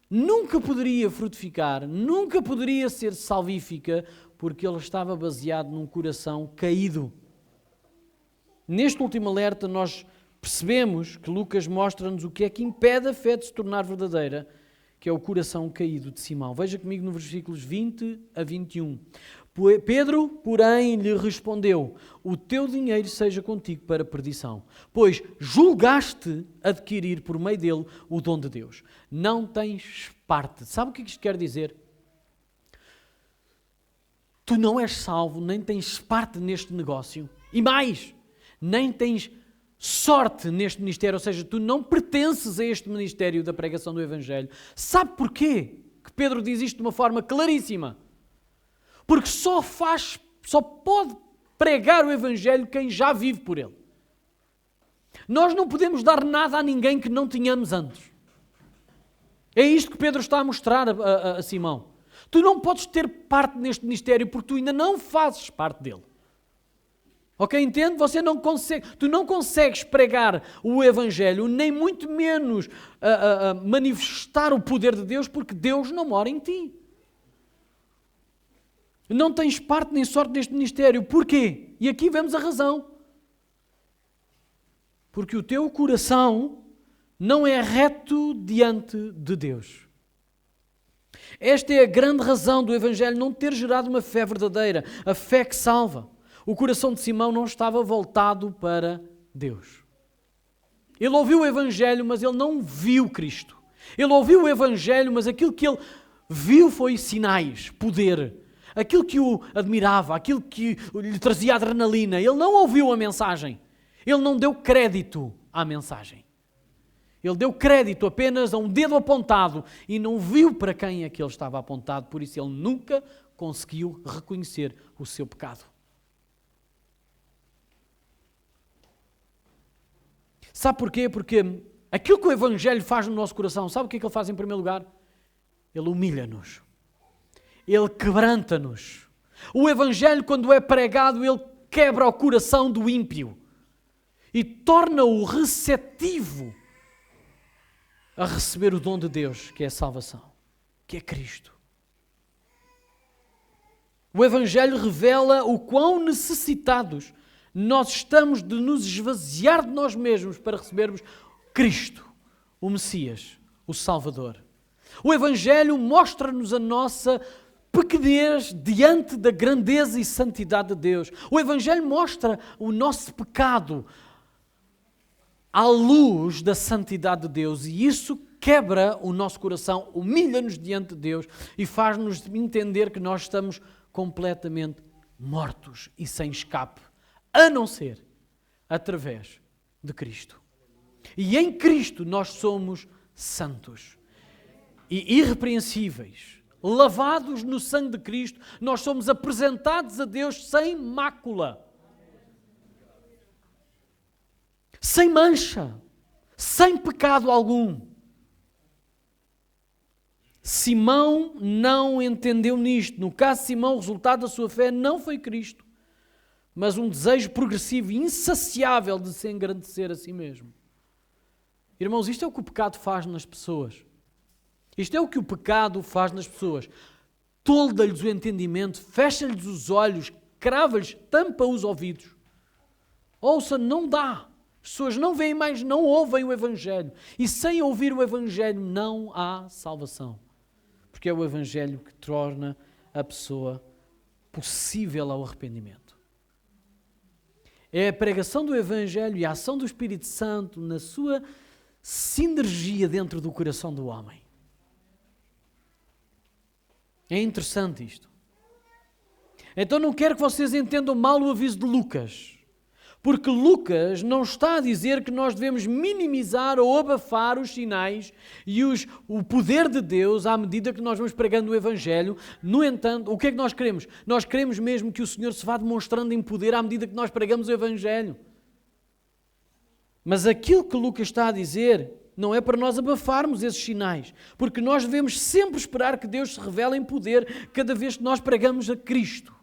nunca poderia frutificar, nunca poderia ser salvífica, porque ele estava baseado num coração caído. Neste último alerta nós percebemos que Lucas mostra-nos o que é que impede a fé de se tornar verdadeira, que é o coração caído de Simão. Veja comigo nos versículos 20 a 21. Pedro, porém, lhe respondeu: o teu dinheiro seja contigo para perdição, pois julgaste adquirir por meio dele o dom de Deus. Não tens parte. Sabe o que isto quer dizer? Tu não és salvo, nem tens parte neste negócio. E mais, nem tens sorte neste ministério, ou seja, tu não pertences a este ministério da pregação do Evangelho. Sabe porquê que Pedro diz isto de uma forma claríssima? Porque só pode pregar o Evangelho quem já vive por ele. Nós não podemos dar nada a ninguém que não tínhamos antes. É isto que Pedro está a mostrar a Simão. Tu não podes ter parte neste ministério porque tu ainda não fazes parte dele. Ok, entende? Tu não consegues pregar o Evangelho, nem muito menos manifestar o poder de Deus, porque Deus não mora em ti. Não tens parte nem sorte neste ministério. Porquê? E aqui vemos a razão. Porque o teu coração não é reto diante de Deus. Esta é a grande razão do Evangelho não ter gerado uma fé verdadeira, a fé que salva. O coração de Simão não estava voltado para Deus. Ele ouviu o Evangelho, mas ele não viu Cristo. Ele ouviu o Evangelho, mas aquilo que ele viu foi sinais, poder. Aquilo que o admirava, aquilo que lhe trazia adrenalina. Ele não ouviu a mensagem. Ele não deu crédito à mensagem. Ele deu crédito apenas a um dedo apontado e não viu para quem é que ele estava apontado. Por isso ele nunca conseguiu reconhecer o seu pecado. Sabe porquê? Porque aquilo que o Evangelho faz no nosso coração, sabe o que é que ele faz em primeiro lugar? Ele humilha-nos. Ele quebranta-nos. O Evangelho, quando é pregado, ele quebra o coração do ímpio e torna-o receptivo a receber o dom de Deus, que é a salvação, que é Cristo. O Evangelho revela o quão necessitados nós estamos de nos esvaziar de nós mesmos para recebermos Cristo, o Messias, o Salvador. O Evangelho mostra-nos a nossa pequenez diante da grandeza e santidade de Deus. O Evangelho mostra o nosso pecado à luz da santidade de Deus e isso quebra o nosso coração, humilha-nos diante de Deus e faz-nos entender que nós estamos completamente mortos e sem escape, a não ser através de Cristo. E em Cristo nós somos santos e irrepreensíveis. Lavados no sangue de Cristo, nós somos apresentados a Deus sem mácula, sem mancha, sem pecado algum. Simão não entendeu nisto. No caso de Simão, o resultado da sua fé não foi Cristo, mas um desejo progressivo e insaciável de se engrandecer a si mesmo. Irmãos, isto é o que o pecado faz nas pessoas. Isto é o que o pecado faz nas pessoas. Tolda-lhes o entendimento, fecha-lhes os olhos, crava-lhes, tampa os ouvidos. Ouça, não dá. As pessoas não veem mais, não ouvem o Evangelho. E sem ouvir o Evangelho não há salvação. Porque é o Evangelho que torna a pessoa possível ao arrependimento. É a pregação do Evangelho e a ação do Espírito Santo na sua sinergia dentro do coração do homem. É interessante isto. Então não quero que vocês entendam mal o aviso de Lucas. Porque Lucas não está a dizer que nós devemos minimizar ou abafar os sinais e o poder de Deus à medida que nós vamos pregando o Evangelho. No entanto, o que é que nós queremos? Nós queremos mesmo que o Senhor se vá demonstrando em poder à medida que nós pregamos o Evangelho. Mas aquilo que Lucas está a dizer não é para nós abafarmos esses sinais, porque nós devemos sempre esperar que Deus se revele em poder cada vez que nós pregamos a Cristo.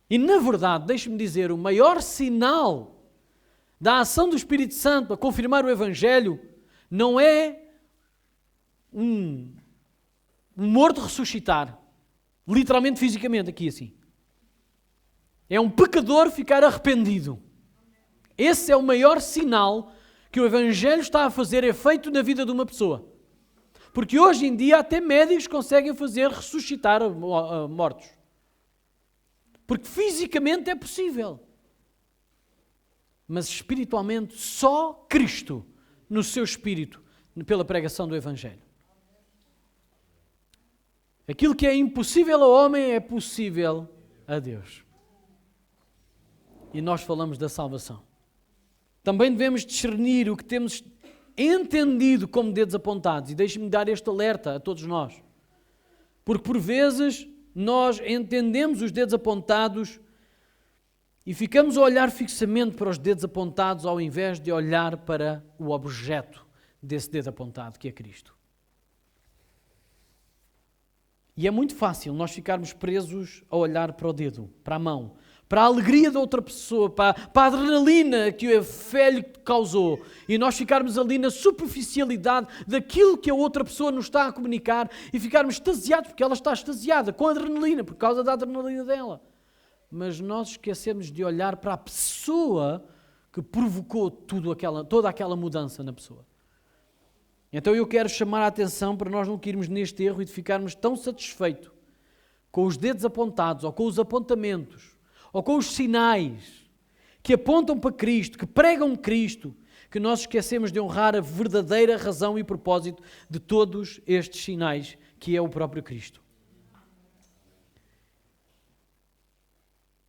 E, na verdade, deixe-me dizer, o maior sinal da ação do Espírito Santo a confirmar o Evangelho não é um morto ressuscitar, literalmente, fisicamente, aqui assim. É um pecador ficar arrependido. Esse é o maior sinal que o Evangelho está a fazer efeito na vida de uma pessoa. Porque hoje em dia até médicos conseguem fazer ressuscitar mortos. Porque fisicamente é possível. Mas espiritualmente só Cristo, no seu espírito, pela pregação do Evangelho. Aquilo que é impossível ao homem é possível a Deus. E nós falamos da salvação. Também devemos discernir o que temos entendido como dedos apontados. E deixe-me dar este alerta a todos nós. Porque por vezes nós entendemos os dedos apontados e ficamos a olhar fixamente para os dedos apontados ao invés de olhar para o objeto desse dedo apontado, que é Cristo. E é muito fácil nós ficarmos presos a olhar para o dedo, para a mão, para a alegria da outra pessoa, para a adrenalina que o velho causou, e nós ficarmos ali na superficialidade daquilo que a outra pessoa nos está a comunicar e ficarmos extasiados, porque ela está extasiada com a adrenalina, por causa da adrenalina dela. Mas nós esquecemos de olhar para a pessoa que provocou toda aquela mudança na pessoa. Então eu quero chamar a atenção para nós não cairmos neste erro e de ficarmos tão satisfeitos com os dedos apontados ou com os apontamentos ou com os sinais que apontam para Cristo, que pregam Cristo, que nós esquecemos de honrar a verdadeira razão e propósito de todos estes sinais, que é o próprio Cristo.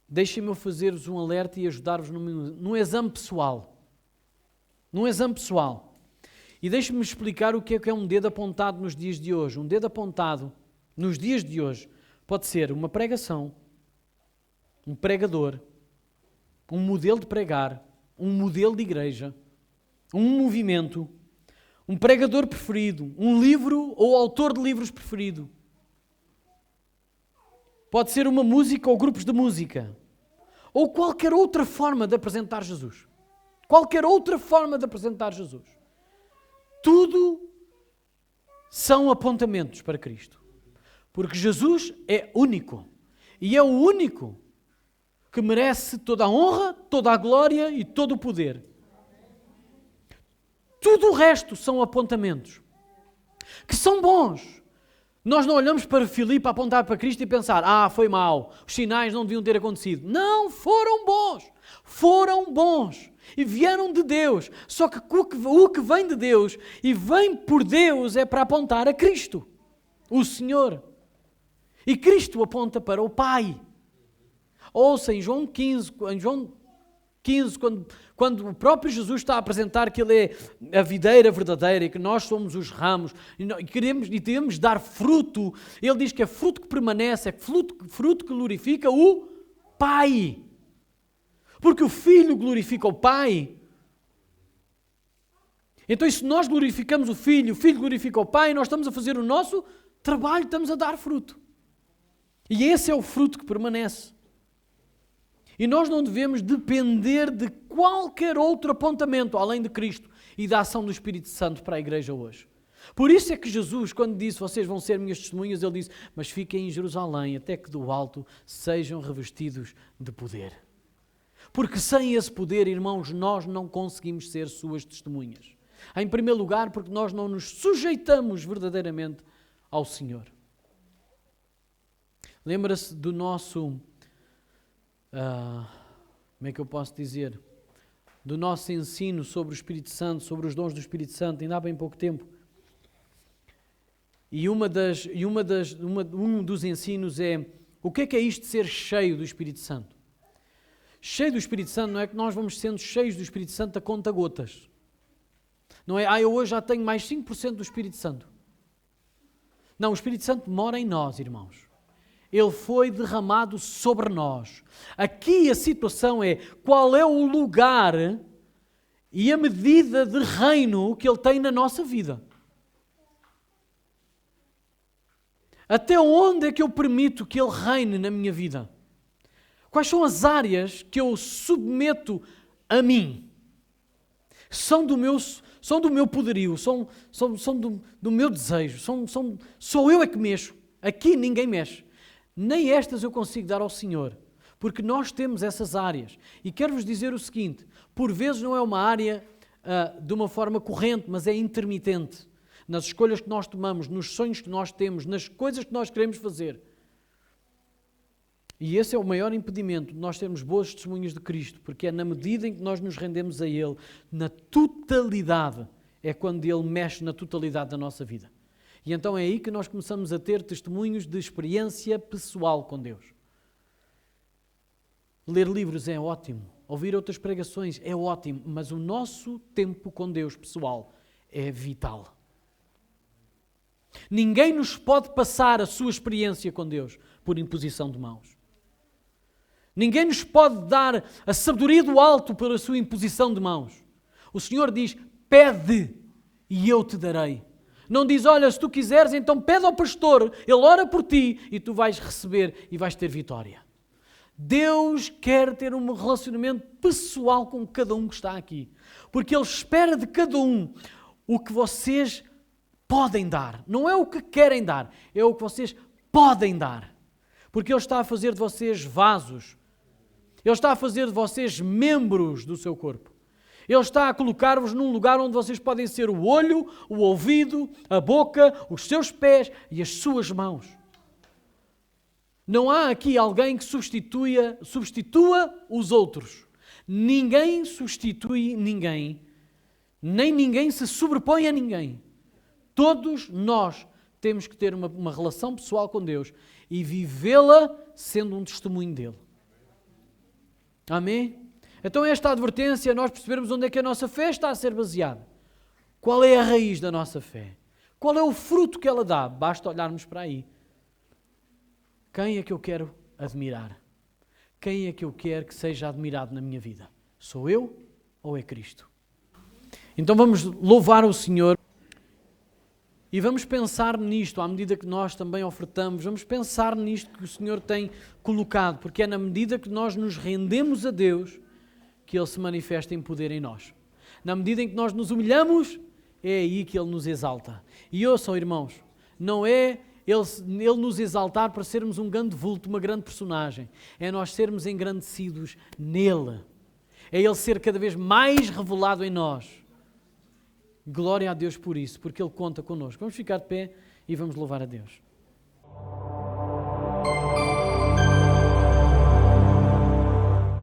Deixem-me fazer-vos um alerta e ajudar-vos num exame pessoal. Num exame pessoal. E deixem-me explicar o que é um dedo apontado nos dias de hoje. Um dedo apontado nos dias de hoje pode ser uma pregação, um pregador, um modelo de pregar, um modelo de igreja, um movimento, um pregador preferido, um livro ou autor de livros preferido. Pode ser uma música ou grupos de música. Ou qualquer outra forma de apresentar Jesus. Qualquer outra forma de apresentar Jesus. Tudo são apontamentos para Cristo. Porque Jesus é único. E é o único que merece toda a honra, toda a glória e todo o poder. Tudo o resto são apontamentos. Que são bons. Nós não olhamos para Filipe, apontar para Cristo e pensar, foi mau, os sinais não deviam ter acontecido. Não, foram bons. Foram bons. E vieram de Deus. Só que o que vem de Deus e vem por Deus é para apontar a Cristo, o Senhor. E Cristo aponta para o Pai. Ouça, em João 15, quando o próprio Jesus está a apresentar que Ele é a videira verdadeira e que nós somos os ramos e devemos dar fruto, Ele diz que é fruto que permanece, é fruto que glorifica o Pai. Porque o Filho glorifica o Pai. Então, se nós glorificamos o Filho glorifica o Pai, nós estamos a fazer o nosso trabalho, estamos a dar fruto. E esse é o fruto que permanece. E nós não devemos depender de qualquer outro apontamento, além de Cristo e da ação do Espírito Santo para a igreja hoje. Por isso é que Jesus, quando disse, vocês vão ser minhas testemunhas, Ele disse, mas fiquem em Jerusalém, até que do alto sejam revestidos de poder. Porque sem esse poder, irmãos, nós não conseguimos ser suas testemunhas. Em primeiro lugar, porque nós não nos sujeitamos verdadeiramente ao Senhor. Lembra-se do nosso, como é que eu posso dizer? Do nosso ensino sobre o Espírito Santo, sobre os dons do Espírito Santo, ainda há bem pouco tempo. E um dos ensinos é, o que é isto de ser cheio do Espírito Santo? Cheio do Espírito Santo não é que nós vamos sendo cheios do Espírito Santo a conta-gotas. Não é, eu hoje já tenho mais 5% do Espírito Santo. Não, o Espírito Santo mora em nós, irmãos. Ele foi derramado sobre nós. Aqui a situação é, qual é o lugar e a medida de reino que Ele tem na nossa vida? Até onde é que eu permito que Ele reine na minha vida? Quais são as áreas que eu submeto a mim? São do meu poderio, são do meu desejo, sou eu é que mexo. Aqui ninguém mexe. Nem estas eu consigo dar ao Senhor, porque nós temos essas áreas. E quero-vos dizer o seguinte, por vezes não é uma área de uma forma corrente, mas é intermitente. Nas escolhas que nós tomamos, nos sonhos que nós temos, nas coisas que nós queremos fazer. E esse é o maior impedimento de nós termos boas testemunhas de Cristo, porque é na medida em que nós nos rendemos a Ele, na totalidade, é quando Ele mexe na totalidade da nossa vida. E então é aí que nós começamos a ter testemunhos de experiência pessoal com Deus. Ler livros é ótimo, ouvir outras pregações é ótimo, mas o nosso tempo com Deus pessoal é vital. Ninguém nos pode passar a sua experiência com Deus por imposição de mãos. Ninguém nos pode dar a sabedoria do alto pela sua imposição de mãos. O Senhor diz, pede e eu te darei. Não diz, olha, se tu quiseres, então pede ao pastor, ele ora por ti e tu vais receber e vais ter vitória. Deus quer ter um relacionamento pessoal com cada um que está aqui. Porque Ele espera de cada um o que vocês podem dar. Não é o que querem dar, é o que vocês podem dar. Porque Ele está a fazer de vocês vasos. Ele está a fazer de vocês membros do seu corpo. Ele está a colocar-vos num lugar onde vocês podem ser o olho, o ouvido, a boca, os seus pés e as suas mãos. Não há aqui alguém que substitua os outros. Ninguém substitui ninguém, nem ninguém se sobrepõe a ninguém. Todos nós temos que ter uma relação pessoal com Deus e vivê-la sendo um testemunho dele. Amém? Então esta advertência, nós percebermos onde é que a nossa fé está a ser baseada. Qual é a raiz da nossa fé? Qual é o fruto que ela dá? Basta olharmos para aí. Quem é que eu quero admirar? Quem é que eu quero que seja admirado na minha vida? Sou eu ou é Cristo? Então vamos louvar o Senhor e vamos pensar nisto, à medida que nós também ofertamos, vamos pensar nisto que o Senhor tem colocado, porque é na medida que nós nos rendemos a Deus que Ele se manifesta em poder em nós. Na medida em que nós nos humilhamos, é aí que Ele nos exalta. E ouçam, irmãos, não é Ele nos exaltar para sermos um grande vulto, uma grande personagem. É nós sermos engrandecidos nele. É Ele ser cada vez mais revelado em nós. Glória a Deus por isso, porque Ele conta connosco. Vamos ficar de pé e vamos louvar a Deus.